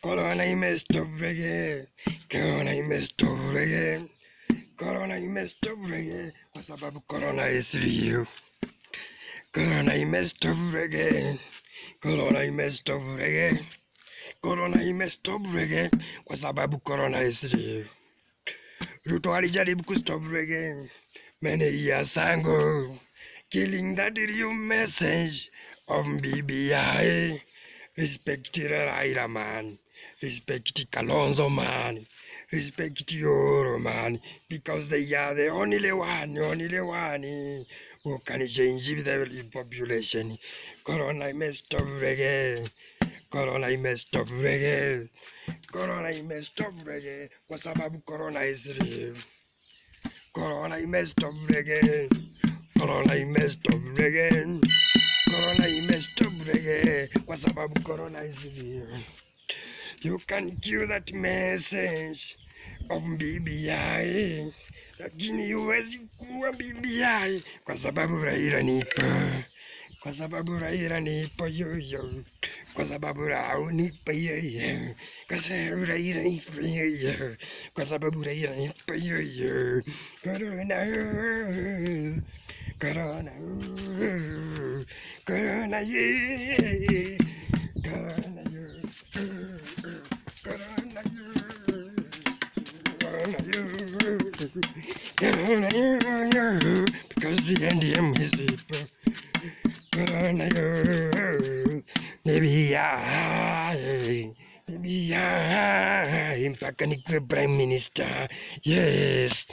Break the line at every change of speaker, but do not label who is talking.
Corona imestopege, corona imestopege, corona imestopege, kwa sababu corona is real. Corona imestopege, corona imestopege, corona imestopege, kwa sababu corona is real. Ruto alijaribu kustop reggae many years ago, killing that real message of BBI. Respect Raila man, respect Kalonzo man, respect Yoro man, because they are the only one who can change the population. Corona messed up reggae, corona messed up reggae, corona messed up reggae, kwa sababu corona is real. Corona messed up reggae, corona messed up reggae. Corona imestop reggae, kwa sababu corona is real. You can kill that message of BBI, lakini huwezi kuwa BBI kwa sababu Raila nipo, kwa sababu Raila nipo yoyo, kwa sababu Raila nipo yoyo, kwa sababu Raila nipo yoyo, kwa sababu Raila nipo yoyo. Corona, corona, corona, yeah, corona, corona, corona, because the NDM is people. Corona, maybe I, mpaka nikuwe prime minister, yes.